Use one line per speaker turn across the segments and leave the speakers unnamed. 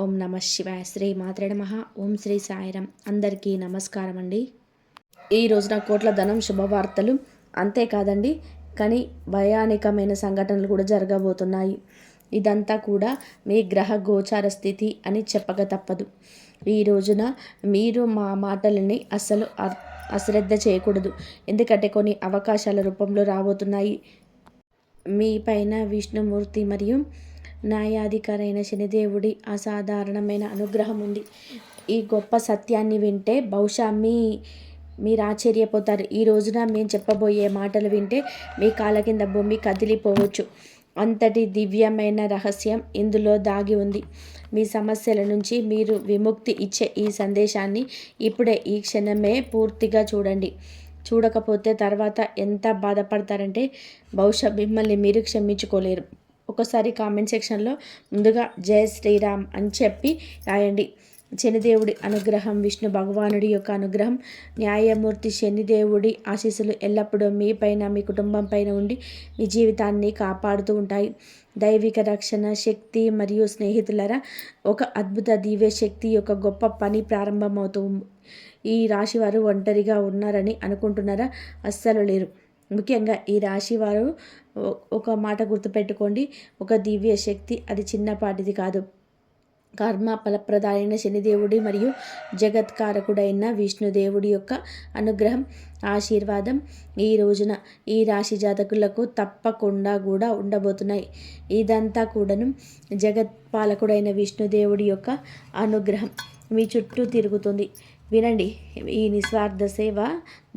ఓం నమ శివాయ. శ్రీ మాత్రే నమః. ఓం శ్రీ సాయిరాం. అందరికీ నమస్కారం అండి. ఈ రోజున కోట్ల ధనం శుభవార్తలు అంతేకాదండి, కానీ భయానకమైన సంఘటనలు కూడా జరగబోతున్నాయి. ఇదంతా కూడా మీ గ్రహ గోచార స్థితి అని చెప్పక తప్పదు. ఈ రోజున మీరు మా మాటలని అస్సలు అశ్రద్ధ చేయకూడదు. ఎందుకంటే కొన్ని అవకాశాల రూపంలో రాబోతున్నాయి. మీ పైన విష్ణుమూర్తి మరియు న్యాయాధికారైన శనిదేవుడి అసాధారణమైన అనుగ్రహం ఉంది. ఈ గొప్ప సత్యాన్ని వింటే బహుశా మీరు ఆశ్చర్యపోతారు. ఈ రోజున మేము చెప్పబోయే మాటలు వింటే మీ కాళ్ళ కింద భూమి కదిలిపోవచ్చు. అంతటి దివ్యమైన రహస్యం ఇందులో దాగి ఉంది. మీ సమస్యల నుంచి మీరు విముక్తి ఇచ్చే ఈ సందేశాన్ని ఇప్పుడే ఈ క్షణమే పూర్తిగా చూడండి. చూడకపోతే తర్వాత ఎంత బాధపడతారంటే బహుశా మిమ్మల్ని మీరు క్షమించుకోలేరు. ఒకసారి కామెంట్ సెక్షన్లో ముందుగా జై శ్రీరామ్ అని చెప్పి రాయండి. శనిదేవుడి అనుగ్రహం, విష్ణు భగవానుడి యొక్క అనుగ్రహం, న్యాయమూర్తి శనిదేవుడి ఆశీస్సులు ఎల్లప్పుడూ మీ పైన, మీ కుటుంబం పైన ఉండి మీ జీవితాన్ని కాపాడుతూ ఉంటాయి. దైవిక రక్షణ శక్తి మరియు స్నేహితులరా, ఒక అద్భుత దివ్య శక్తి యొక్క గొప్ప పని ప్రారంభమవుతూ ఈ రాశి వారు ఒంటరిగా ఉన్నారని అనుకుంటున్నారా? అస్సలు లేరు. ముఖ్యంగా ఈ రాశి వారు ఒక మాట గుర్తుపెట్టుకోండి, ఒక దివ్య శక్తి అది చిన్నపాటిది కాదు. కర్మ ఫలప్రదాయైన శనిదేవుడి మరియు జగత్కారకుడైన విష్ణుదేవుడి యొక్క అనుగ్రహం, ఆశీర్వాదం ఈ రోజున ఈ రాశి జాతకులకు తప్పకుండా కూడా ఉండబోతున్నాయి. ఇదంతా కూడాను జగత్పాలకుడైన విష్ణుదేవుడి యొక్క అనుగ్రహం మీ చుట్టూ తిరుగుతుంది. వినండి, ఈ నిస్వార్థ సేవ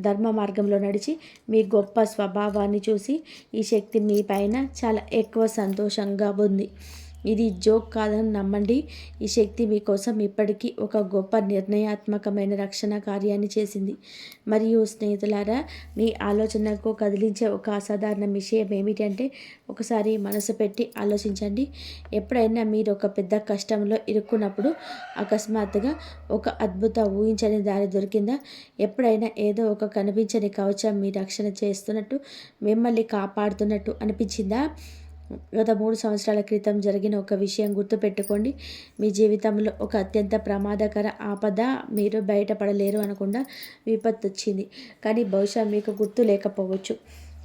ధర్మ మార్గంలో నడిచి మీ గొప్ప స్వభావాన్ని చూసి ఈ శక్తి మీ పైన చాలా ఎక్కువ సంతోషంగా ఉంది. ఇది జోక్ కాదని నమ్మండి. ఈ శక్తి మీకోసం ఇప్పటికీ ఒక గొప్ప నిర్ణయాత్మకమైన రక్షణ కార్యాన్ని చేసింది. మరియు స్నేహితులారా, మీ ఆలోచనకు కదిలించే ఒక అసాధారణ విషయం ఏమిటంటే, ఒకసారి మనసు పెట్టి ఆలోచించండి. ఎప్పుడైనా మీరు ఒక పెద్ద కష్టంలో ఇరుక్కున్నప్పుడు అకస్మాత్తుగా ఒక అద్భుత ఊహించని దారి దొరికిందా? ఎప్పుడైనా ఏదో ఒక కనిపించని కవచం మీ రక్షణ చేస్తున్నట్టు, మిమ్మల్ని కాపాడుతున్నట్టు అనిపించిందా? గత 3 సంవత్సరాల క్రితం జరిగిన ఒక విషయం గుర్తుపెట్టుకోండి. మీ జీవితంలో ఒక అత్యంత ప్రమాదకర ఆపద, మీరు బయటపడలేరు అనకుండా విపత్తు వచ్చింది. కానీ బహుశా మీకు గుర్తు లేకపోవచ్చు.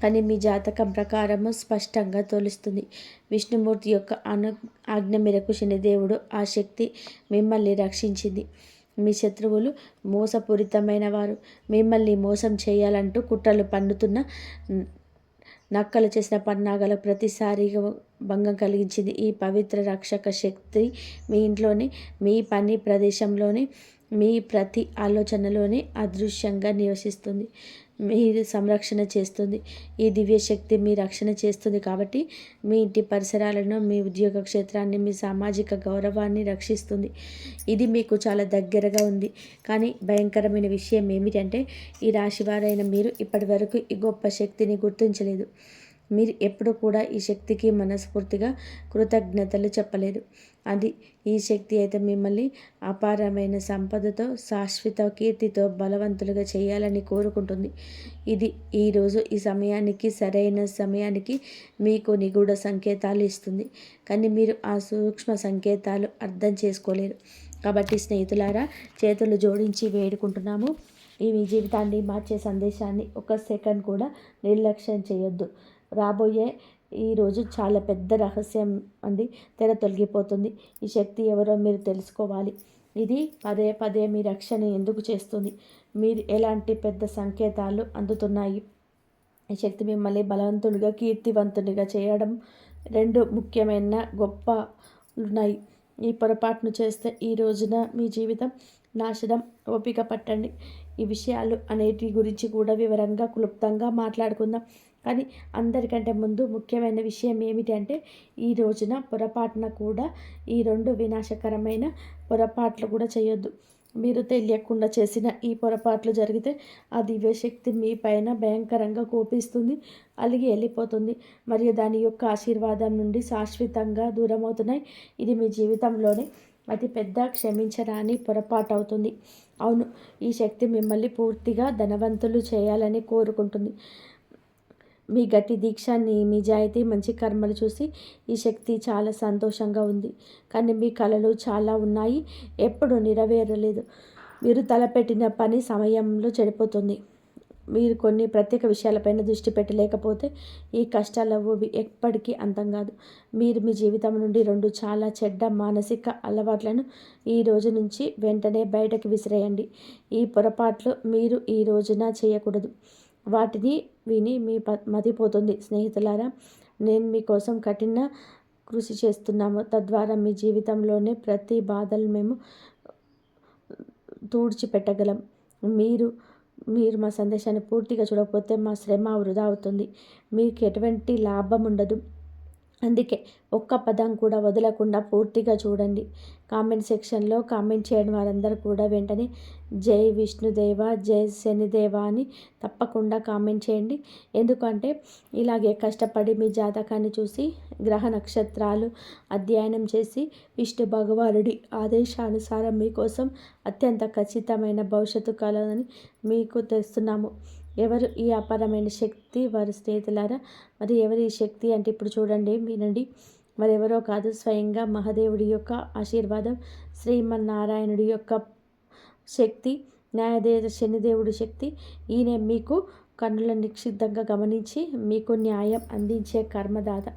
కానీ మీ జాతకం ప్రకారము స్పష్టంగా తోలుస్తుంది. విష్ణుమూర్తి యొక్క ఆజ్ఞ మేరకు శనిదేవుడు ఆ శక్తి మిమ్మల్ని రక్షించింది. మీ శత్రువులు మోసపూరితమైన వారు, మిమ్మల్ని మోసం చేయాలంటూ కుట్రలు పన్నుతున్న నక్కలు చేసిన పన్నాగాలకు ప్రతిసారిగా భంగం కలిగించింది. ఈ పవిత్ర రక్షక శక్తి మీ ఇంట్లోని, మీ పని ప్రదేశంలోని, మీ ప్రతి ఆలోచనలోనే అదృశ్యంగా నివసిస్తుంది. మీరు సంరక్షణ చేస్తుంది. ఈ దివ్య శక్తి మీ రక్షణ చేస్తుంది కాబట్టి మీ ఇంటి పరిసరాలను, మీ ఉద్యోగ క్షేత్రాన్ని, మీ సామాజిక గౌరవాన్ని రక్షిస్తుంది. ఇది మీకు చాలా దగ్గరగా ఉంది. కానీ భయంకరమైన విషయం ఏమిటంటే, ఈ రాశివారైన మీరు ఇప్పటి వరకు ఈ గొప్ప శక్తిని గుర్తించలేదు. మీరు ఎప్పుడు కూడా ఈ శక్తికి మనస్ఫూర్తిగా కృతజ్ఞతలు చెప్పలేదు. అది ఈ శక్తి అయితే మిమ్మల్ని అపారమైన సంపదతో, శాశ్వత కీర్తితో బలవంతులుగా చేయాలని కోరుకుంటుంది. ఇది ఈరోజు ఈ సమయానికి, సరైన సమయానికి మీకు నిగూఢ సంకేతాలు ఇస్తుంది. కానీ మీరు ఆ సూక్ష్మ సంకేతాలు అర్థం చేసుకోలేరు. కాబట్టి స్నేహితులారా, చేతులు జోడించి వేడుకుంటున్నాము. ఈ మీ జీవితాన్ని మార్చే సందేశాన్ని ఒక సెకండ్ కూడా నిర్లక్ష్యం చేయొద్దు. రాబోయే ఈరోజు చాలా పెద్ద రహస్యం అండి తెర తొలగిపోతుంది. ఈ శక్తి ఎవరో మీరు తెలుసుకోవాలి. ఇది పదే పదే మీ రక్షణ ఎందుకు చేస్తుంది? మీరు ఎలాంటి పెద్ద సంకేతాలు అందుతున్నాయి? ఈ శక్తి మిమ్మల్ని బలవంతుడిగా, కీర్తివంతునిగా చేయడం 2 ముఖ్యమైన గొప్ప ఉన్నాయి. ఈ పొరపాటును చేస్తే ఈ రోజున మీ జీవితం నాశనం. ఓపిక పట్టండి. ఈ విషయాలు అనేటి గురించి కూడా వివరంగా, క్లుప్తంగా మాట్లాడుకుందాం. కానీ అందరికంటే ముందు ముఖ్యమైన విషయం ఏమిటి అంటే, ఈ రోజున పొరపాటున కూడా ఈ 2 వినాశకరమైన పొరపాట్లు కూడా చేయొద్దు. మీరు తెలియకుండా చేసిన ఈ పొరపాట్లు జరిగితే ఆ దివ్యశక్తి మీ పైన భయంకరంగా కోపిస్తుంది, అలిగి వెళ్ళిపోతుంది. మరియు దాని యొక్క ఆశీర్వాదం నుండి శాశ్వతంగా దూరమవుతున్నాయి. ఇది మీ జీవితంలోనే అతి పెద్ద క్షమించరాని పొరపాటు అవుతుంది. అవును, ఈ శక్తి మిమ్మల్ని పూర్తిగా ధనవంతులు చేయాలని కోరుకుంటుంది. మీ గట్టి దీక్ష, నిజాయితీ, మంచి కర్మలు చూసి ఈ శక్తి చాలా సంతోషంగా ఉంది. కానీ మీ కలలు చాలా ఉన్నాయి, ఎప్పుడు నెరవేరలేదు. మీరు తలపెట్టిన పని సమయంలో చెడిపోతుంది. మీరు కొన్ని ప్రత్యేక విషయాలపైన దృష్టి పెట్టలేకపోతే ఈ కష్టాలు ఎప్పటికీ అంతం కాదు. మీరు మీ జీవితం నుండి 2 చాలా చెడ్డ మానసిక అలవాట్లను ఈ రోజు నుంచి వెంటనే బయటకు విసిరేయండి. ఈ పొరపాట్లు మీరు ఈ రోజున చేయకూడదు. వాటిని విని మీ మతిపోతుంది. స్నేహితులారా, నేను మీకోసం కఠిన కృషి చేస్తున్నాము. తద్వారా మీ జీవితంలోనే ప్రతి బాధలు మేము తుడిచిపెట్టగలం. మీరు మా సందేశాన్ని పూర్తిగా చూడకపోతే మా శ్రమ వృధా అవుతుంది. మీకు ఎటువంటి లాభం ఉండదు. అందుకే ఒక్క పదం కూడా వదలకుండా పూర్తిగా చూడండి. కామెంట్ సెక్షన్లో కామెంట్ చేయడం వారందరూ కూడా వెంటనే జై విష్ణుదేవ, జై శనిదేవ అని తప్పకుండా కామెంట్ చేయండి. ఎందుకంటే ఇలాగే కష్టపడి మీ జాతకాన్ని చూసి గ్రహ నక్షత్రాలు అధ్యయనం చేసి విష్ణు భగవానుడి ఆదేశానుసారం మీకోసం అత్యంత ఖచ్చితమైన భవిష్యత్తు కలదని మీకు తెస్తున్నాము. ఎవరు ఈ అపారమైన శక్తి? వారి స్నేహితులారా. మరి ఎవరు ఈ శక్తి అంటే ఇప్పుడు చూడండి, వినండి. మరెవరో కాదు, స్వయంగా మహాదేవుడి యొక్క ఆశీర్వాదం, శ్రీమన్నారాయణుడి యొక్క శక్తి, న్యాయదేవత శనిదేవుడి శక్తి. ఈయన మీకు కన్నుల నిక్షిప్తంగా గమనించి మీకు న్యాయం అందించే కర్మదాత.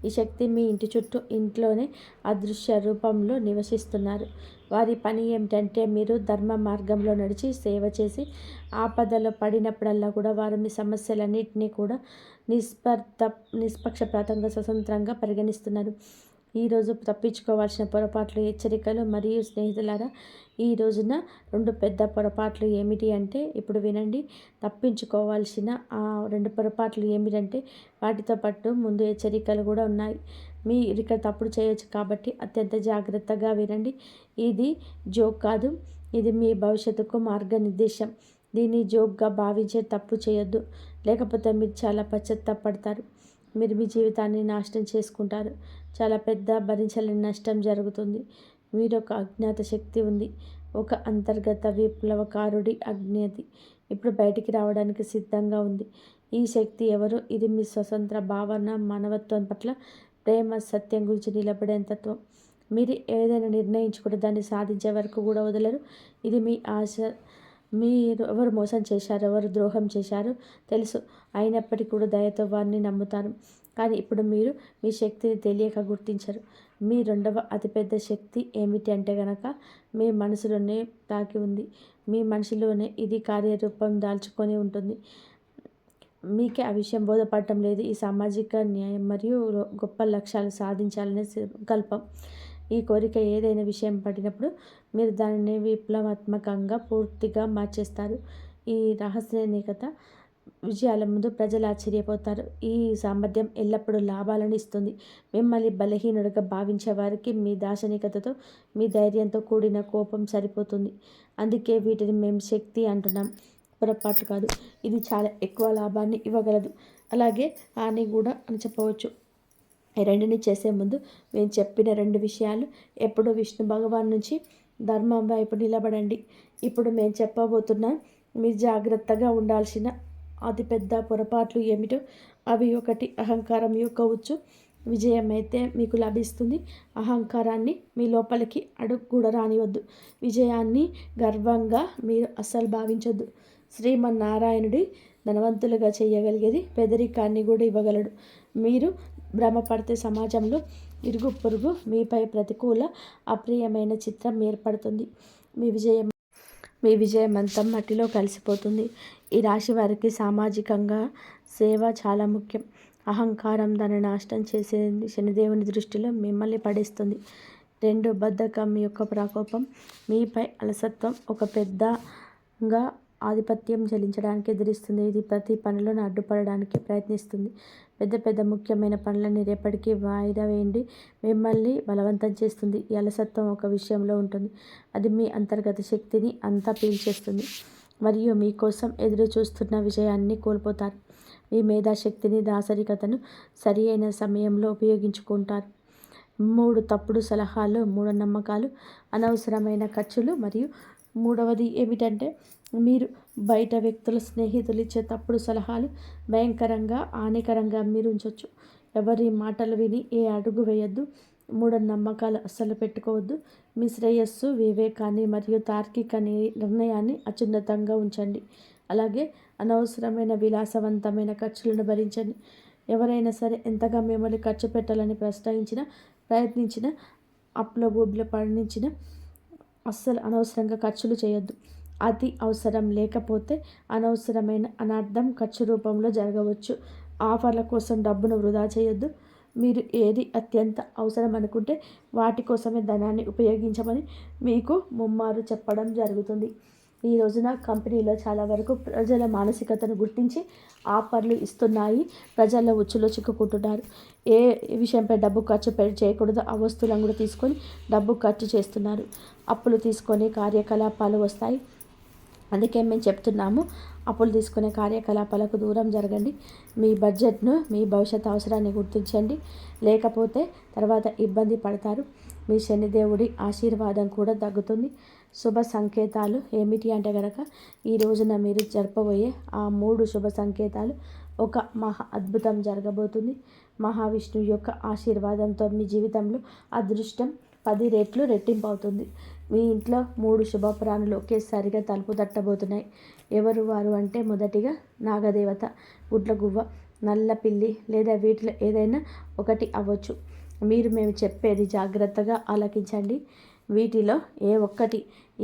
ఈ శక్తి మీ ఇంటి చుట్టూ, ఇంట్లోనే అదృశ్య రూపంలో నివసిస్తున్నారు. వారి పని ఏమిటంటే మీరు ధర్మ మార్గంలో నడిచి సేవ చేసి ఆపదలో పడినప్పుడల్లా కూడా వారు మీ సమస్యలన్నింటినీ కూడా నిష్పక్షపాతంగా స్వతంత్రంగా పరిగణిస్తున్నారు. ఈరోజు తప్పించుకోవాల్సిన పొరపాట్లు, హెచ్చరికలు మరియు స్నేహితులారా, ఈ రోజున 2 పెద్ద పొరపాట్లు ఏమిటి అంటే ఇప్పుడు వినండి. తప్పించుకోవాల్సిన ఆ 2 పొరపాట్లు ఏమిటంటే వాటితో పాటు ముందు హెచ్చరికలు కూడా ఉన్నాయి. మీరు ఇక్కడ తప్పుడు చేయొచ్చు కాబట్టి అత్యంత జాగ్రత్తగా వినండి. ఇది జోక్ కాదు, ఇది మీ భవిష్యత్తుకు మార్గనిర్దేశం. దీన్ని జోక్గా భావించే తప్పు చేయొద్దు, లేకపోతే మీరు చాలా పశ్చాత్తాపడతారు. మీరు మీ జీవితాన్ని నాశనం చేసుకుంటారు. చాలా పెద్ద భరించలేని నష్టం జరుగుతుంది. మీరు ఒక అజ్ఞాత శక్తి ఉంది, ఒక అంతర్గత విప్లవకారుడి అజ్ఞాతి ఇప్పుడు బయటికి రావడానికి సిద్ధంగా ఉంది. ఈ శక్తి ఎవరు? ఇది మీ స్వతంత్ర భావన, మానవత్వం పట్ల ప్రేమ, సత్యం గురించి నిలబడే తత్వం. మీరు ఏదైనా నిర్ణయించుకుంటే దాన్ని సాధించే వరకు కూడా వదలరు. ఇది మీ ఆశ. మీరు ఎవరు మోసం చేశారు, ఎవరు ద్రోహం చేశారో తెలుసు, అయినప్పటికీ కూడా దయతో వారిని నమ్ముతారు. కానీ ఇప్పుడు మీరు మీ శక్తిని తెలియక గుర్తించరు. మీ 2వ అతిపెద్ద శక్తి ఏమిటి అంటే కనుక మీ మనసులోనే తాకి ఉంది. మీ మనసులోనే ఇది కార్యరూపం దాల్చుకొని ఉంటుంది. మీకే ఆ విషయం బోధపడటం లేదు. ఈ సామాజిక న్యాయం మరియు గొప్ప లక్ష్యాలు సాధించాలనే సంకల్పం, ఈ కోరిక ఏదైనా విషయం పడినప్పుడు మీరు దానిని విప్లవాత్మకంగా పూర్తిగా మార్చేస్తారు. ఈ రహస్యనికత విజయాల ముందు ప్రజలు ఆశ్చర్యపోతారు. ఈ సామర్థ్యం ఎల్లప్పుడూ లాభాలను ఇస్తుంది. మిమ్మల్ని బలహీనుడిగా భావించే వారికి మీ దార్శనికతతో, మీ ధైర్యంతో కూడిన కోపం సరిపోతుంది. అందుకే వీటిని మేము శక్తి అంటున్నాం, పొరపాట్లు కాదు. ఇది చాలా ఎక్కువ లాభాన్ని ఇవ్వగలదు, అలాగే హాని కూడా అని చెప్పవచ్చు. ఈ 2ని చేసే ముందు మేము చెప్పిన 2 విషయాలు ఎప్పుడూ విష్ణు భగవాన్ నుంచి ధర్మం వైపు నిలబడండి. ఇప్పుడు మేము చెప్పబోతున్న మీరు జాగ్రత్తగా ఉండాల్సిన అతిపెద్ద పొరపాట్లు ఏమిటో అవి: 1, అహంకారం యొక్క ఉచ్చు. విజయం అయితే మీకు లభిస్తుంది, అహంకారాన్ని మీ లోపలికి అడుగు కూడా రానివద్దు. విజయాన్ని గర్వంగా మీరు అస్సలు భావించొద్దు. శ్రీమన్నారాయణుడి ధనవంతులుగా చేయగలిగేది పేదరికాన్ని కూడా ఇవ్వగలడు. మీరు భ్రమపడితే సమాజంలో ఇరుగు పొరుగు మీపై ప్రతికూల అప్రియమైన చిత్రం ఏర్పడుతుంది. మీ విజయమంతం మట్టిలో కలిసిపోతుంది. ఈ రాశి వారికి సామాజికంగా సేవ చాలా ముఖ్యం. అహంకారం దాన్ని నాశనం చేసేది. శనిదేవుని దృష్టిలో మిమ్మల్ని పడేస్తుంది. 2, బద్ధకం యొక్క ప్రకోపం. మీపై అలసత్వం ఒక పెద్దగా ఆధిపత్యం చెలించడానికి ఎదిరిస్తుంది. ఇది ప్రతి పనిలోనూ అడ్డుపడడానికి ప్రయత్నిస్తుంది. పెద్ద ముఖ్యమైన పనులని రేపటికి వాయిదా వేయండి మిమ్మల్ని బలవంతం చేస్తుంది. ఈ అలసత్వం ఒక విషయంలో ఉంటుంది, అది మీ అంతర్గత శక్తిని అంతా పీల్చేస్తుంది మరియు మీకోసం ఎదురు చూస్తున్న విజయాన్ని కోల్పోతారు. మీ మేధాశక్తిని, దాసరికతను సరి అయిన సమయంలో ఉపయోగించుకుంటారు. 3 తప్పుడు సలహాలు, మూఢనమ్మకాలు, అనవసరమైన ఖర్చులు మరియు మూడవది ఏమిటంటే, మీరు బయట వ్యక్తుల స్నేహితులు ఇచ్చే తప్పుడు సలహాలు భయంకరంగా హానికరంగా మీరు ఉంచవచ్చు. ఎవరి మాటలు విని ఏ అడుగు వేయొద్దు. మూఢనమ్మకాలు అస్సలు పెట్టుకోవద్దు. మీ శ్రేయస్సు, వివేకాన్ని మరియు తార్కిక నిర్ణయాన్ని అత్యున్నతంగా ఉంచండి. అలాగే అనవసరమైన విలాసవంతమైన ఖర్చులను భరించండి. ఎవరైనా సరే ఎంతగా మిమ్మల్ని ఖర్చు పెట్టాలని ప్రయత్నించినా అప్పుల ఊబిలో పయనించినా అస్సలు అనవసరంగా ఖర్చులు చేయొద్దు. అతి అవసరం లేకపోతే అనవసరమైన అనర్థం ఖర్చు రూపంలో జరగవచ్చు. ఆఫర్ల కోసం డబ్బును వృధా చేయొద్దు. మీరు ఏది అత్యంత అవసరం అనుకుంటే వాటి కోసమే ధనాన్ని ఉపయోగించమని మీకు ముమ్మారు చెప్పడం జరుగుతుంది. ఈ రోజున కంపెనీలో చాలా వరకు ప్రజల మానసికతను గుర్తించి ఆఫర్లు ఇస్తున్నాయి. ప్రజల ఉచ్చులో చిక్కుకుంటున్నారు. ఏ విషయంపై డబ్బు ఖర్చు చేయకూడదో ఆ వస్తువులను కూడా తీసుకొని డబ్బు ఖర్చు చేస్తున్నారు. అప్పులు తీసుకొని కార్యకలాపాలు వస్తాయి. అందుకే మేము చెప్తున్నాము, అప్పులు తీసుకునే కార్యకలాపాలకు దూరం జరగండి. మీ బడ్జెట్ను, మీ భవిష్యత్ అవసరాన్ని గుర్తించండి. లేకపోతే తర్వాత ఇబ్బంది పడతారు. మీ శనిదేవుడి ఆశీర్వాదం కూడా తగ్గుతుంది. శుభ సంకేతాలు ఏమిటి అంటే కనుక, ఈ రోజున మీరు జరపబోయే ఆ 3 శుభ సంకేతాలు. ఒక మహా అద్భుతం జరగబోతుంది. మహావిష్ణువు యొక్క ఆశీర్వాదంతో మీ జీవితంలో అదృష్టం 10 రెట్లు రెట్టింపు అవుతుంది. మీ ఇంట్లో 3 శుభప్రాణులు ఒకేసారిగా తలుపు తట్టబోతున్నాయి. ఎవరు వారు అంటే, మొదటిగా నాగదేవత, గుడ్లగువ్వ, నల్ల పిల్లి లేదా వీటిలో ఏదైనా ఒకటి అవ్వచ్చు. మేము చెప్పేది జాగ్రత్తగా ఆలకించండి. వీటిలో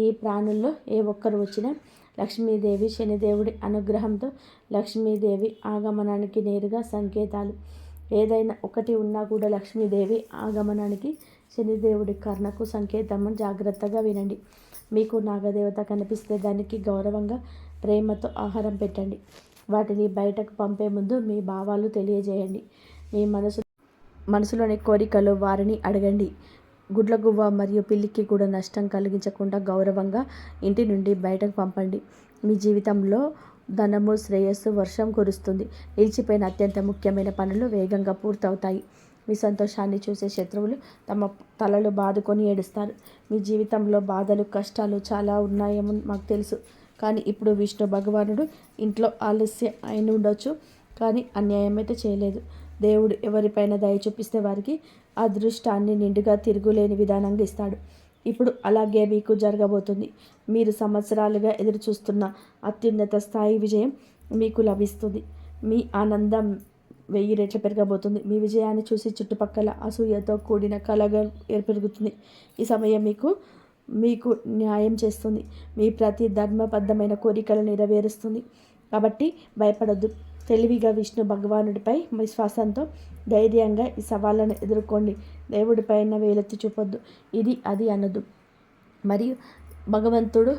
ఈ ప్రాణుల్లో ఏ ఒక్కరు వచ్చినా లక్ష్మీదేవి, శనిదేవుడి అనుగ్రహంతో లక్ష్మీదేవి ఆగమనానికి నేరుగా సంకేతాలు. ఏదైనా ఒకటి ఉన్నా కూడా లక్ష్మీదేవి ఆగమనానికి, శనిదేవుడి కర్ణకు సంకేతం. జాగ్రత్తగా వినండి. మీకు నాగదేవత కనిపిస్తే దానికి గౌరవంగా, ప్రేమతో ఆహారం పెట్టండి. వాటిని బయటకు పంపే ముందు మీ భావాలు తెలియజేయండి. మీ మనసులోని కోరికలు వారిని అడగండి. గుడ్లగువ్వ మరియు పిల్లికి కూడా నష్టం కలిగించకుండా గౌరవంగా ఇంటి నుండి బయటకు పంపండి. మీ జీవితంలో ధనము, శ్రేయస్సు వర్షం కురుస్తుంది. నిలిచిపోయిన అత్యంత ముఖ్యమైన పనులు వేగంగా పూర్తవుతాయి. మీ సంతోషాన్ని చూసే శత్రువులు తమ తలలు బాదుకొని ఏడుస్తారు. మీ జీవితంలో బాధలు, కష్టాలు చాలా ఉన్నాయేమో మాకు తెలుసు. కానీ ఇప్పుడు విష్ణు భగవానుడు ఇంట్లో ఆలస్యం అయిన ఉండొచ్చు, కానీ అన్యాయం అయితే చేయలేదు. దేవుడు ఎవరిపైన దయ చూపిస్తే వారికి అదృష్టాన్ని నిండుగా తిరుగులేని విధానంగా ఇస్తాడు. ఇప్పుడు అలాగే మీకు జరగబోతుంది. మీరు సంవత్సరాలుగా ఎదురు చూస్తున్న అత్యున్నత స్థాయి విజయం మీకు లభిస్తుంది. మీ ఆనందం 1000 రెట్లు పెరగబోతుంది. మీ విజయాన్ని చూసి చుట్టుపక్కల అసూయతో కూడిన కలగా పెరుగుతుంది. ఈ సమయం మీకు న్యాయం చేస్తుంది. మీ ప్రతి ధర్మబద్ధమైన కోరికలు నెరవేరుస్తుంది. కాబట్టి భయపడొద్దు. తెలివిగా విష్ణు భగవానుడిపై విశ్వాసంతో ధైర్యంగా ఈ సవాళ్ళను ఎదుర్కోండి. దేవుడిపైన వేలెత్తి చూపొద్దు. ఇది అది అనొద్దు. మరియు భగవంతుడు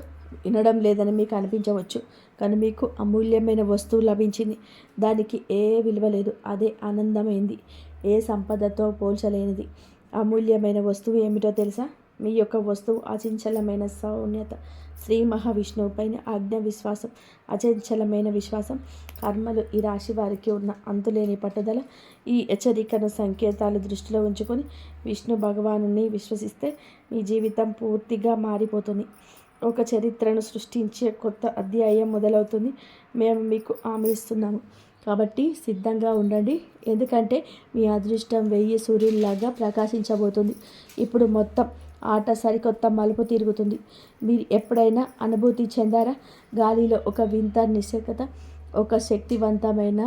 వినడం లేదని మీకు అనిపించవచ్చు, కానీ మీకు అమూల్యమైన వస్తువు లభించింది. దానికి ఏ విలువ లేదు. అదే ఆనందమైంది. ఏ సంపదతో పోల్చలేనిది. అమూల్యమైన వస్తువు ఏమిటో తెలుసా? మీ యొక్క వస్తువు అచంచలమైన సౌమ్యత. శ్రీ మహావిష్ణువుపైన ఆజ్ఞ విశ్వాసం, అచంచలమైన విశ్వాసం. కర్మలు. ఈ రాశి వారికి ఉన్న అంతులేని పట్టుదల. ఈ హెచ్చరికను సంకేతాలు దృష్టిలో ఉంచుకొని విష్ణు భగవానుని విశ్వసిస్తే మీ జీవితం పూర్తిగా మారిపోతుంది. ఒక చరిత్రను సృష్టించే కొత్త అధ్యాయం మొదలవుతుంది. మేము మీకు హామీ ఇస్తున్నాము. కాబట్టి సిద్ధంగా ఉండండి. ఎందుకంటే మీ అదృష్టం 1000 సూర్యుల్లాగా ప్రకాశించబోతుంది. ఇప్పుడు మొత్తం ఆట సరికొత్త మలుపు తిరుగుతుంది. మీరు ఎప్పుడైనా అనుభూతి చెందారా? గాలిలో ఒక వింత నిశ్శబ్దత, ఒక శక్తివంతమైన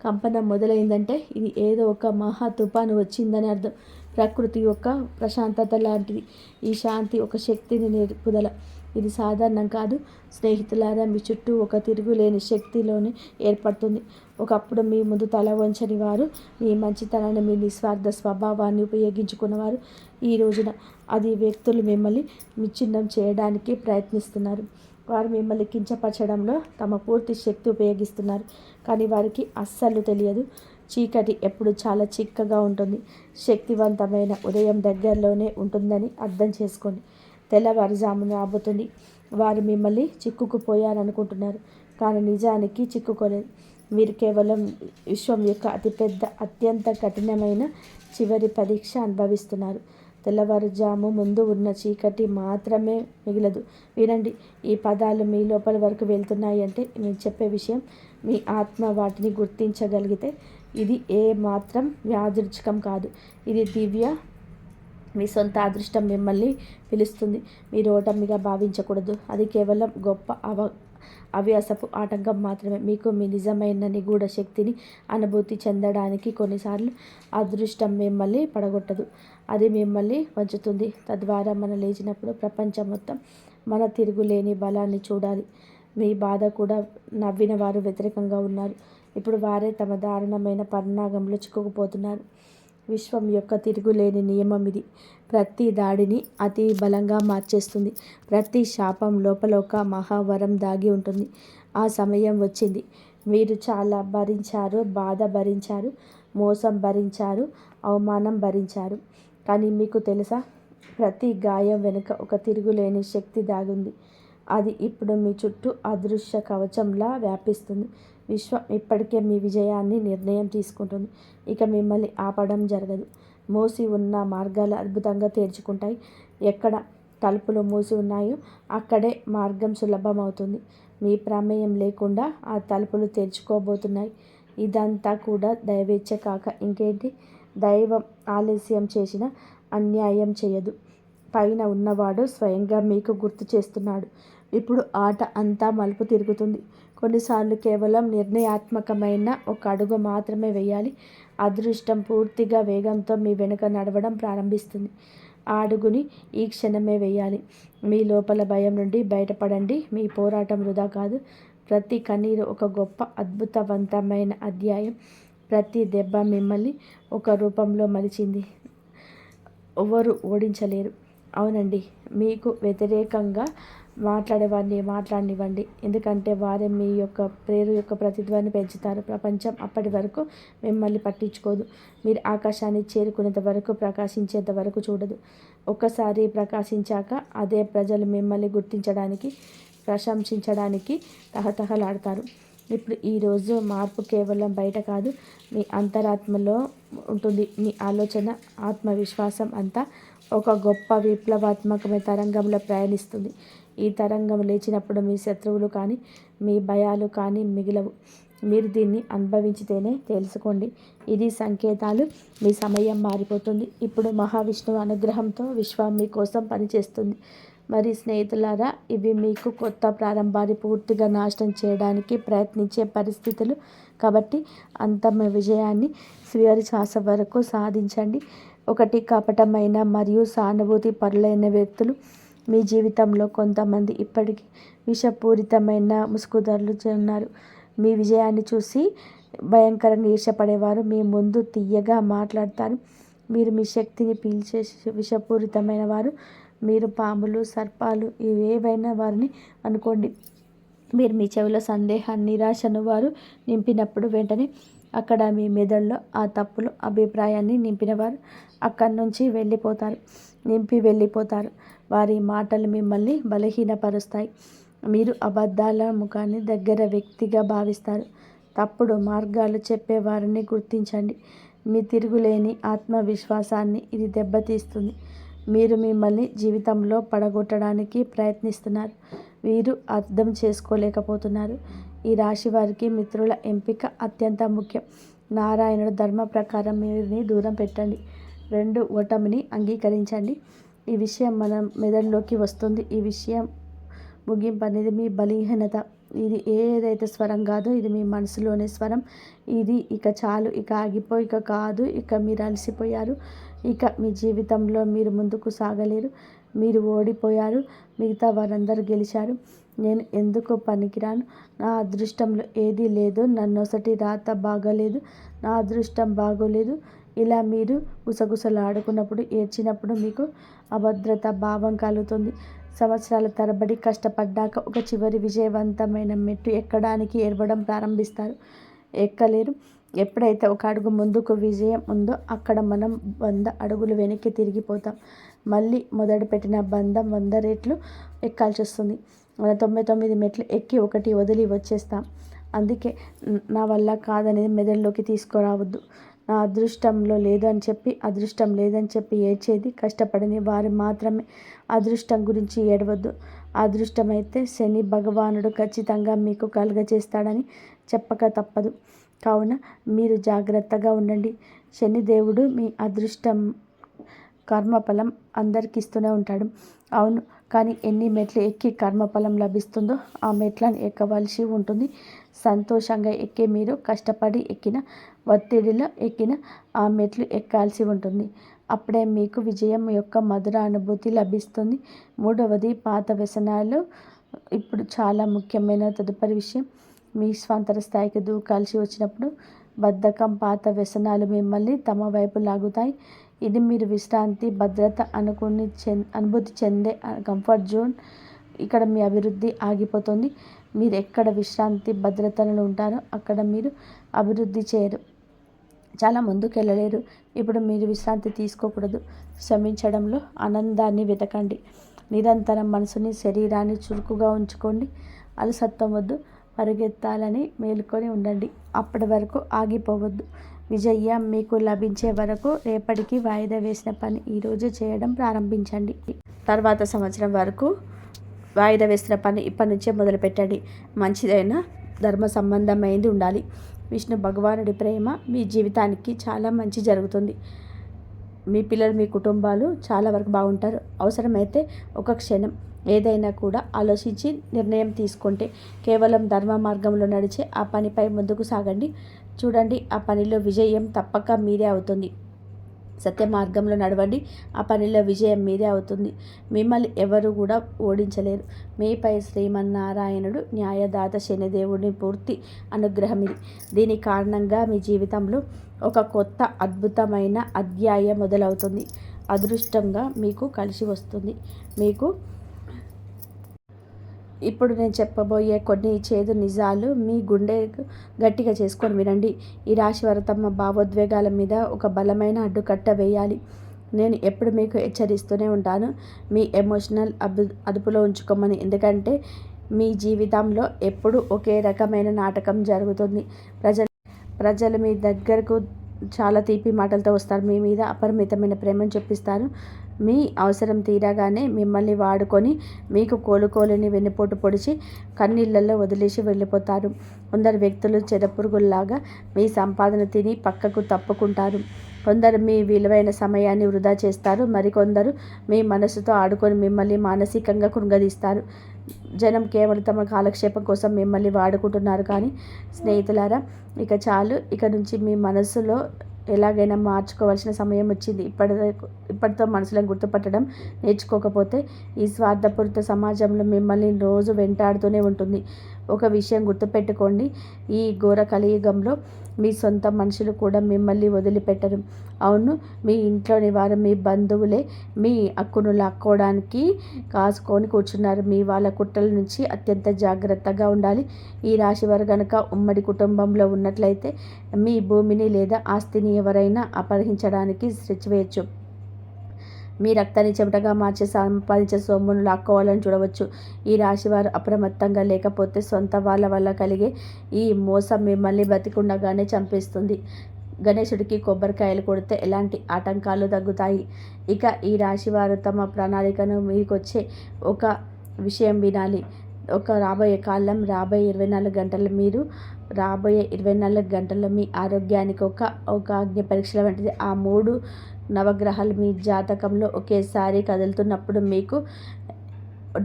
కంపనం మొదలైందంటే ఇది ఏదో ఒక మహా తుఫాను వచ్చిందని అర్థం. ప్రకృతి యొక్క ప్రశాంతత లాంటిది ఈ శాంతి. ఒక శక్తిని నిలుపుదల. ఇది సాధారణం కాదు. స్నేహితులారా, మీ చుట్టూ ఒక తిరుగులేని శక్తిలోనే ఏర్పడుతుంది. ఒకప్పుడు మీ ముందు తల వంచని వారు, మీ మంచితనాన్ని, మీ నిస్వార్థ స్వభావాన్ని ఉపయోగించుకున్నవారు, ఈ రోజున అది వ్యక్తులు మిమ్మల్ని విచ్ఛిన్నం చేయడానికి ప్రయత్నిస్తున్నారు. వారు మిమ్మల్ని కించపరచడంలో తమ పూర్తి శక్తి ఉపయోగిస్తున్నారు. కానీ వారికి అస్సలు తెలియదు, చీకటి ఎప్పుడు చాలా చిక్కగా ఉంటుంది. శక్తివంతమైన ఉదయం దగ్గరలోనే ఉంటుందని అర్థం చేసుకోండి. తెల్లవారుజామున రాబోతుంది. వారు మిమ్మల్ని చిక్కుకుపోయారనుకుంటున్నారు, కానీ నిజానికి చిక్కుకోలేదు. మీరు కేవలం విశ్వం యొక్క అతిపెద్ద, అత్యంత కఠినమైన చివరి పరీక్ష అనుభవిస్తున్నారు. తెల్లవారుజాము ముందు ఉన్న చీకటి మాత్రమే మిగలదు. వినండి, ఈ పదాలు మీ లోపల వరకు వెళ్తున్నాయి అంటే నేను చెప్పే విషయం మీ ఆత్మ వాటిని గుర్తించగలిగితే ఇది ఏ మాత్రం యాదృచ్ఛికం కాదు. ఇది దివ్య, మీ సొంత అదృష్టం మిమ్మల్ని పిలుస్తుంది. మీరు ఓటమిగా భావించకూడదు. అది కేవలం గొప్ప అవ్యాసపు ఆటంకం మాత్రమే. మీకు మీ నిజమైన నిగూఢ శక్తిని అనుభూతి చెందడానికి కొన్నిసార్లు అదృష్టం మిమ్మల్ని పడగొట్టదు, అది మిమ్మల్ని వంచుతుంది. తద్వారా మనం లేచినప్పుడు ప్రపంచం మొత్తం మన తిరుగులేని బలాన్ని చూడాలి. మీ బాధ కూడా నవ్విన వారు వ్యతిరేకంగా ఉన్నారు. ఇప్పుడు వారే తమ దారుణమైన పరిణామంలో చిక్కుకుపోతున్నారు. విశ్వం యొక్క తిరుగులేని నియమం ఇది. ప్రతి దాడిని అతి బలంగా మార్చేస్తుంది. ప్రతి శాపం లోపల ఒక మహావరం దాగి ఉంటుంది. ఆ సమయం వచ్చింది. మీరు చాలా భరించారు, బాధ భరించారు, మోసం భరించారు, అవమానం భరించారు. కానీ మీకు తెలుసా, ప్రతి గాయం వెనుక ఒక తిరుగులేని శక్తి దాగుంది. అది ఇప్పుడు మీ చుట్టూ అదృశ్య కవచంలా వ్యాపిస్తుంది. విశ్వం ఇప్పటికే మీ విజయాన్ని నిర్ణయం తీసుకుంటుంది. ఇక మిమ్మల్ని ఆపడం జరగదు. మూసి ఉన్న మార్గాలు అద్భుతంగా తెరుచుకుంటాయి. ఎక్కడ తలుపులు మూసి ఉన్నాయో అక్కడే మార్గం సులభమవుతుంది. మీ ప్రమేయం లేకుండా ఆ తలుపులు తెరుచుకోబోతున్నాయి. ఇదంతా కూడా దైవేచ్ఛ కాక ఇంకేంటి? దైవం ఆలస్యం చేసినా అన్యాయం చేయదు. పైన ఉన్నవాడు స్వయంగా మీకు గుర్తు చేస్తున్నాడు. ఇప్పుడు ఆట అంతా మలుపు తిరుగుతుంది. కొన్నిసార్లు కేవలం నిర్ణయాత్మకమైన ఒక అడుగు మాత్రమే వేయాలి. అదృష్టం పూర్తిగా వేగంతో మీ వెనుక నడవడం ప్రారంభిస్తుంది. ఆ అడుగుని ఈ క్షణమే వేయాలి. మీ లోపల భయం నుండి బయటపడండి. మీ పోరాటం వృధా కాదు. ప్రతి కన్నీరు ఒక గొప్ప అద్భుతవంతమైన అధ్యాయం. ప్రతి దెబ్బ మిమ్మల్ని ఒక రూపంలో మలిచింది. ఎవరు ఓడించలేరు. అవునండి, మీకు వ్యతిరేకంగా మాట్లాడేవారిని మాట్లాడనివ్వండి. ఎందుకంటే వారే మీ యొక్క ప్రేరు యొక్క ప్రతిధ్వని పెంచుతారు. ప్రపంచం అప్పటి వరకు మిమ్మల్ని పట్టించుకోదు. మీరు ఆకాశాన్ని చేరుకునేంత వరకు, ప్రకాశించేంత వరకు చూడదు. ఒక్కసారి ప్రకాశించాక అదే ప్రజలు మిమ్మల్ని గుర్తించడానికి, ప్రశంసించడానికి తహతహలాడతారు. ఇప్పుడు ఈరోజు మార్పు కేవలం బయట కాదు, మీ అంతరాత్మలో ఉంటుంది. మీ ఆలోచన, ఆత్మవిశ్వాసం అంతా ఒక గొప్ప విప్లవాత్మకమైన తరంగంలో ప్రయాణిస్తుంది. ఈ తరంగం లేచినప్పుడు మీ శత్రువులు కానీ, మీ భయాలు కానీ మిగిలవు. మీరు దీన్ని అనుభవించితేనే తెలుసుకోండి. ఇది సంకేతాలు. మీ సమయం మారిపోతుంది. ఇప్పుడు మహావిష్ణువు అనుగ్రహంతో విశ్వం మీకోసం పనిచేస్తుంది. మరి స్నేహితులారా, ఇవి మీకు కొత్త ప్రారంభాన్ని పూర్తిగా నాశనం చేయడానికి ప్రయత్నించే పరిస్థితులు. కాబట్టి అంతమ విజయాన్ని చివరి శ్వాస వరకు సాధించండి. ఒకటి, కపటమైన మరియు సానుభూతి పరులైన వ్యక్తులు మీ జీవితంలో కొంతమంది ఇప్పటికీ విషపూరితమైన ముసుగుదారులు ఉన్నారు. మీ విజయాన్ని చూసి భయంకరంగా ఈర్ష్యపడేవారు మీ ముందు తీయగా మాట్లాడతారు. మీరు మీ శక్తిని పీల్చే విషపూరితమైన వారు. మీరు పాములు, సర్పాలు ఏవైనా వారిని అనుకోండి. మీరు మీ చెవిలో సందేహాన్ని, నిరాశను వారు నింపినప్పుడు వెంటనే అక్కడ మీ మెదడులో ఆ తప్పులు అభిప్రాయాన్ని నింపినవారు అక్కడి నుంచి వెళ్ళిపోతారు. వారి మాటలు మిమ్మల్ని బలహీనపరుస్తాయి. మీరు అబద్ధాల ముఖాన్ని దగ్గర వ్యక్తిగా భావిస్తారు. తప్పుడు మార్గాలు చెప్పేవారిని గుర్తించండి. మీ తిరుగులేని ఆత్మవిశ్వాసాన్ని ఇది దెబ్బతీస్తుంది. మీరు మిమ్మల్ని జీవితంలో పడగొట్టడానికి ప్రయత్నిస్తున్నారు. వీరు అర్థం చేసుకోలేకపోతున్నారు. ఈ రాశి వారికి మిత్రుల ఎంపిక అత్యంత ముఖ్యం. నారాయణుడు ధర్మ ప్రకారం మీరుని దూరం పెట్టండి. 2, ఓటమిని అంగీకరించండి. ఈ విషయం మన మెదడులోకి వస్తుంది. ఈ విషయం ముగింపు అనేది మీ బలహీనత. ఇది ఏదైతే స్వరం కాదో ఇది మీ మనసులోనే స్వరం. ఇది ఇక చాలు, ఇక ఆగిపోయి, ఇక కాదు, ఇక మీరు అలసిపోయారు, ఇక మీ జీవితంలో మీరు ముందుకు సాగలేరు, మీరు ఓడిపోయారు, మిగతా వారందరూ గెలిచారు, నేను ఎందుకు పనికిరాను, నా అదృష్టంలో ఏదీ లేదు, నన్నొసటి రాత బాగలేదు, నా అదృష్టం బాగోలేదు, ఇలా మీరు గుసగుసలాడుకున్నప్పుడు, ఏడ్చినప్పుడు మీకు అభద్రత భావం కలుగుతుంది. సంవత్సరాల తరబడి కష్టపడ్డాక ఒక చివరి విజయవంతమైన మెట్టు ఎక్కడానికి ఏడవడం ప్రారంభిస్తారు. ఎక్కలేరు. ఎప్పుడైతే ఒక అడుగు ముందుకు విజయం ఉందో అక్కడ మనం 100 అడుగులు వెనక్కి తిరిగిపోతాం. మళ్ళీ మొదలుపెట్టిన బంధం 100 రెట్లు ఎక్కాల్సి వస్తుంది. మన 99 మెట్లు ఎక్కి 1 వదిలి వచ్చేస్తాం. అందుకే నా వల్ల కాదనేది మెదడులోకి తీసుకురావద్దు. నా అదృష్టంలో లేదు అని చెప్పి అదృష్టం లేదని చెప్పి ఏడ్చేది కష్టపడని వారు మాత్రమే. అదృష్టం గురించి ఏడవద్దు. అదృష్టమైతే శని భగవానుడు ఖచ్చితంగా మీకు కలుగజేస్తాడని చెప్పక తప్పదు. కావున మీరు జాగ్రత్తగా ఉండండి. శనిదేవుడు మీ అదృష్టం కర్మఫలం అందరికి ఇస్తూనే ఉంటాడు. అవును, కానీ ఎన్ని మెట్లు ఎక్కి కర్మఫలం లభిస్తుందో ఆ మెట్లను ఎక్కవలసి ఉంటుంది. సంతోషంగా ఎక్కి మీరు కష్టపడి ఎక్కిన, ఒత్తిడిలో ఎక్కిన ఆ మెట్లు ఎక్కాల్సి ఉంటుంది. అప్పుడే మీకు విజయం యొక్క మధుర అనుభూతి లభిస్తుంది. మూడవది, పాత వ్యసనాలు. ఇప్పుడు చాలా ముఖ్యమైన తదుపరి విషయం, మీ స్వంత స్థాయికి దూకాల్సి వచ్చినప్పుడు బద్ధకం, పాత వ్యసనాలు మిమ్మల్ని తమ వైపు లాగుతాయి. ఇది మీరు విశ్రాంతి, భద్రత అనుభూతి చెందే కంఫర్ట్ జోన్. ఇక్కడ మీ అభివృద్ధి ఆగిపోతుంది. మీరు ఎక్కడ విశ్రాంతి, భద్రతలు ఉంటారో అక్కడ మీరు అభివృద్ధి చేయరు, చాలా ముందుకెళ్ళలేరు. ఇప్పుడు మీరు విశ్రాంతి తీసుకోకూడదు. శ్రమించడంలో ఆనందాన్ని వెతకండి. నిరంతరం మనసుని, శరీరాన్ని చురుకుగా ఉంచుకోండి. అలసత్వం వద్దు. పరిగెత్తాలని మేలుకొని ఉండండి. అప్పటి వరకు ఆగిపోవద్దు. విజయం మీకు లభించే వరకు రేపటికి వాయిదా వేసిన పని ఈరోజు చేయడం ప్రారంభించండి. తర్వాత సంవత్సరం వరకు వాయిదా వేసిన పని ఇప్పటి నుంచే మొదలుపెట్టండి. మంచిదైన ధర్మ సంబంధమైంది ఉండాలి. విష్ణు భగవానుడి ప్రేమ మీ జీవితానికి చాలా మంచి జరుగుతుంది. మీ పిల్లలు, మీ కుటుంబాలు చాలా వరకు బాగుంటారు. అవసరమైతే ఒక క్షణం ఏదైనా కూడా ఆలోచించి నిర్ణయం తీసుకుంటే కేవలం ధర్మ మార్గంలో నడిచే ఆ పనిపై ముందుకు సాగండి. చూడండి, ఆ పనిలో విజయం తప్పక మీదే అవుతుంది. సత్య మార్గంలో నడవండి. ఆ పనిలో విజయం మీదే అవుతుంది. మిమ్మల్ని ఎవరు కూడా ఓడించలేరు. మీపై శ్రీమన్నారాయణుడు న్యాయదాత శనిదేవుని పూర్తి అనుగ్రహం ఇది. దీని కారణంగా మీ జీవితంలో ఒక కొత్త అద్భుతమైన అధ్యాయం మొదలవుతుంది. అదృష్టంగా మీకు కలిసి వస్తుంది. మీకు ఇప్పుడు నేను చెప్పబోయే కొన్ని చేదు నిజాలు మీ గుండె గట్టిగా చేసుకొని వినండి. ఈ రాశి వారు తమ భావోద్వేగాల మీద ఒక బలమైన అడ్డుకట్ట వేయాలి. నేను ఎప్పుడు మీకు హెచ్చరిస్తూనే ఉంటాను, మీ ఎమోషనల్ అదుపులో ఉంచుకోమని. ఎందుకంటే మీ జీవితంలో ఎప్పుడు ఒకే రకమైన నాటకం జరుగుతుంది. ప్రజలు మీ దగ్గరకు చాలా తీపి మాటలతో వస్తారు. మీ మీద అపరిమితమైన ప్రేమను చూపిస్తారు. మీ అవసరం తీరగానే మిమ్మల్ని వాడుకొని మీకు కోలుకోలేని వెన్నుపోటు పొడిచి కన్నీళ్ళల్లో వదిలేసి వెళ్ళిపోతారు. కొందరు వ్యక్తులు చెదపురుగుల్లాగా మీ సంపాదన తిని పక్కకు తప్పుకుంటారు. కొందరు మీ విలువైన సమయాన్ని వృధా చేస్తారు. మరికొందరు మీ మనసుతో ఆడుకొని మిమ్మల్ని మానసికంగా కృంగదీస్తారు. జనం కేవలం తమ కాలక్షేపం కోసం మిమ్మల్ని వాడుకుంటున్నారు. కానీ స్నేహితులారా, ఇక చాలు. ఇక నుంచి మీ మనసులో ఎలాగైనా మార్చుకోవాల్సిన సమయం వచ్చింది. ఇప్పటితో మనసులను గుర్తుపట్టడం నేర్చుకోకపోతే ఈ స్వార్థపూరిత సమాజంలో మిమ్మల్ని రోజు వెంటాడుతూనే ఉంటుంది. ఒక విషయం గుర్తుపెట్టుకోండి, ఈ ఘోర కలియుగంలో మీ సొంత మనుషులు కూడా మిమ్మల్ని వదిలిపెట్టరు. అవును, మీ ఇంట్లోని వారు, మీ బంధువులే మీ హక్కును లాక్కోవడానికి కాసుకొని కూర్చున్నారు. మీ వాళ్ళ కుట్రల నుంచి అత్యంత జాగ్రత్తగా ఉండాలి. ఈ రాశి వారు కనుక ఉమ్మడి కుటుంబంలో ఉన్నట్లయితే మీ భూమిని లేదా ఆస్తిని ఎవరైనా అపహరించడానికి స్కెచ్ వేయచ్చు. మీ రక్తాన్ని చెమటగా మార్చి సంపాదించే సొమ్మును లాక్కోవాలని చూడవచ్చు. ఈ రాశివారు అప్రమత్తంగా లేకపోతే సొంత వాళ్ళ వల్ల కలిగే ఈ మోసం మిమ్మల్ని బతికుండగానే చంపేస్తుంది. గణేశుడికి కొబ్బరికాయలు కొడితే ఎలాంటి ఆటంకాలు తగ్గుతాయి. ఇక ఈ రాశివారు తమ ప్రణాళికను మీకొచ్చే ఒక విషయం వినాలి. రాబోయే కాలం, రాబోయే 24 గంటలు మీరు రాబోయే 24 గంటల్లో మీ ఆరోగ్యానికి ఒక అగ్ని పరీక్షల వంటిది. ఆ 3 నవగ్రహాలు మీ జాతకంలో ఒకేసారి కదులుతున్నప్పుడు మీకు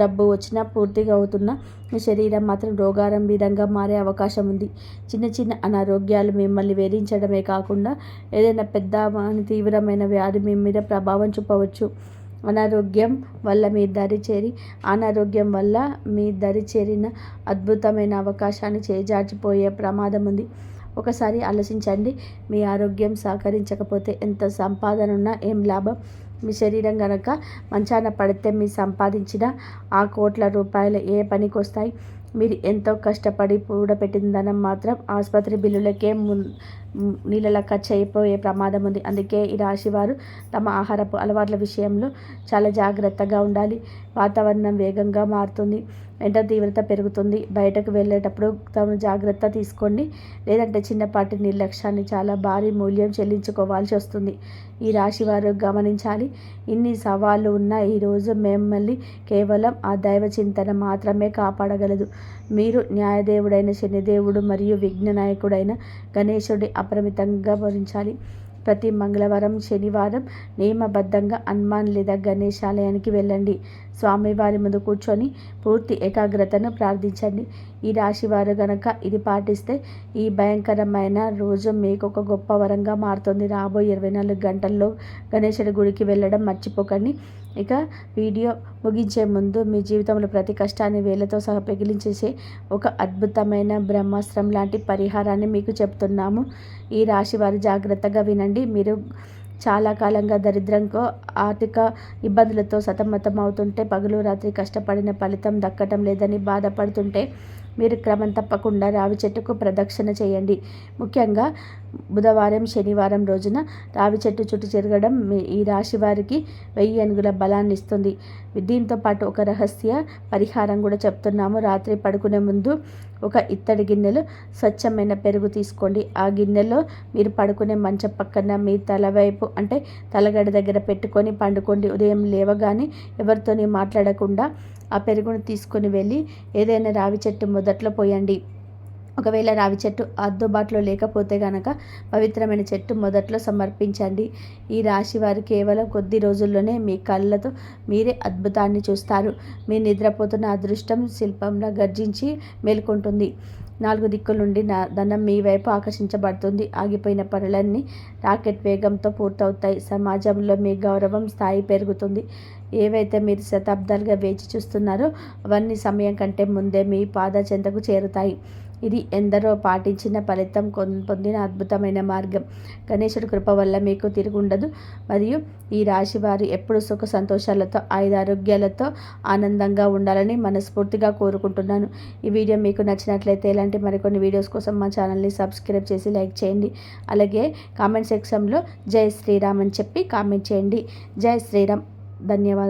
డబ్బు వచ్చినా పూర్తిగా అవుతున్న మీ శరీరం మాత్రం రోగారంభీరంగా మారే అవకాశం ఉంది. చిన్న చిన్న అనారోగ్యాలు మిమ్మల్ని వేధించడమే కాకుండా ఏదైనా పెద్ద తీవ్రమైన వ్యాధి మీ మీద ప్రభావం చూపవచ్చు. అనారోగ్యం వల్ల మీ దరి చేరిన అద్భుతమైన అవకాశాన్ని చేజార్చిపోయే ప్రమాదం ఉంది. ఒకసారి ఆలోచించండి, మీ ఆరోగ్యం సహకరించకపోతే ఎంత సంపాదన ఉన్నా ఏం లాభం? మీ శరీరం గనక మంచాన పడితే మీ సంపాదించిన ఆ కోట్ల రూపాయలు ఏ పనికి వస్తాయి? మీరు ఎంతో కష్టపడి కూడబెట్టిన ధనం మాత్రం ఆసుపత్రి బిల్లులకే నీళ్ళలా ఖర్చు అయిపోయే ప్రమాదం ఉంది. అందుకే ఈ రాశివారు తమ ఆహారపు అలవాట్ల విషయంలో చాలా జాగ్రత్తగా ఉండాలి. వాతావరణం వేగంగా మారుతుంది. వెంట తీవ్రత పెరుగుతుంది. బయటకు వెళ్ళేటప్పుడు తమ జాగ్రత్త తీసుకోండి, లేదంటే చిన్నపాటి నిర్లక్ష్యాన్ని చాలా భారీ మూల్యం చెల్లించుకోవాల్సి వస్తుంది. ఈ రాశి వారు గమనించాలి, ఇన్ని సవాళ్ళు ఉన్న ఈరోజు మిమ్మల్ని కేవలం ఆ దైవ చింతన మాత్రమే కాపాడగలదు. మీరు న్యాయదేవుడైన శనిదేవుడు మరియు విఘ్న నాయకుడైన గణేశుడి అపరిమితంగా భరించాలి. ప్రతి మంగళవారం, శనివారం నియమబద్ధంగా హనుమాన్ లేదా గణేష్ ఆలయానికి వెళ్ళండి. స్వామివారి ముందు కూర్చొని పూర్తి ఏకాగ్రతను ప్రార్థించండి. ఈ రాశి వారు గనక ఇది పాటిస్తే ఈ భయంకరమైన రోజు మీకు ఒక గొప్ప వరంగా మారుతుంది. రాబోయే 24 గంటల్లో గణేశుడి గుడికి వెళ్ళడం మర్చిపోకండి. ఇక వీడియో ముగించే ముందు మీ జీవితంలో ప్రతి కష్టాన్ని వేళ్లతో సహా పెగిలించేసే ఒక అద్భుతమైన బ్రహ్మాస్త్రం లాంటి పరిహారాన్ని మీకు చెప్తున్నాము. ఈ రాశి వారు జాగ్రత్తగా వినండి. మీరు చాలా కాలంగా దరిద్రంతో, ఆర్థిక ఇబ్బందులతో సతమతం అవుతుంటే, పగలు రాత్రి కష్టపడిన ఫలితం దక్కటం లేదని బాధపడుతుంటే మీరు క్రమం తప్పకుండా రావి చెట్టుకు ప్రదక్షిణ చేయండి. ముఖ్యంగా బుధవారం, శనివారం రోజున రావి చెట్టు చుట్టూ తిరగడం ఈ రాశి వారికి 1000 ఏనుగుల బలాన్ని ఇస్తుంది. దీంతో పాటు ఒక రహస్య పరిహారం కూడా చెప్తున్నాము. రాత్రి పడుకునే ముందు ఒక ఇత్తడి గిన్నెలో స్వచ్ఛమైన పెరుగు తీసుకోండి. ఆ గిన్నెలో మీరు పడుకునే మంచం పక్కన మీ తల వైపు అంటే తలగడ దగ్గర పెట్టుకొని పండుకోండి. ఉదయం లేవగానే ఎవరితోని మాట్లాడకుండా ఆ పెరుగును తీసుకొని వెళ్ళి ఏదైనా రావి చెట్టు మొదట్లో పోయండి. ఒకవేళ రావి చెట్టు అందుబాటులో లేకపోతే కనుక పవిత్రమైన చెట్టు మొదట్లో సమర్పించండి. ఈ రాశి వారు కేవలం కొద్ది రోజుల్లోనే మీ కళ్ళతో మీరే అద్భుతాన్ని చూస్తారు. మీ నిద్రపోతున్న అదృష్టం శిల్పంలా గర్జించి మేల్కొంటుంది. 4 దిక్కుల నుండి ధనం మీ వైపు ఆకర్షించబడుతుంది. ఆగిపోయిన పనులన్నీ రాకెట్ వేగంతో పూర్తవుతాయి. సమాజంలో మీ గౌరవం స్థాయి పెరుగుతుంది. ఏవైతే మీరు శతాబ్దాలుగా వేచి చూస్తున్నారో అవన్నీ సమయం కంటే ముందే మీ పాద చెంతకు చేరుతాయి. ఇది ఎందరో పాటించిన ఫలితం పొందిన అద్భుతమైన మార్గం. గణేశుడి కృప వల్ల మీకు తిరుగుండదు. మరియు ఈ రాశి వారు ఎప్పుడు సుఖ సంతోషాలతో, ఆయురారోగ్యాలతో ఆనందంగా ఉండాలని మనస్ఫూర్తిగా కోరుకుంటున్నాను. ఈ వీడియో మీకు నచ్చినట్లయితే ఇలాంటి మరికొన్ని వీడియోస్ కోసం మా ఛానల్ని సబ్స్క్రైబ్ చేసి లైక్ చేయండి. అలాగే కామెంట్ సెక్షన్లో జై శ్రీరామ్ అని చెప్పి కామెంట్ చేయండి. జై శ్రీరామ్. ధన్యవాదాలు.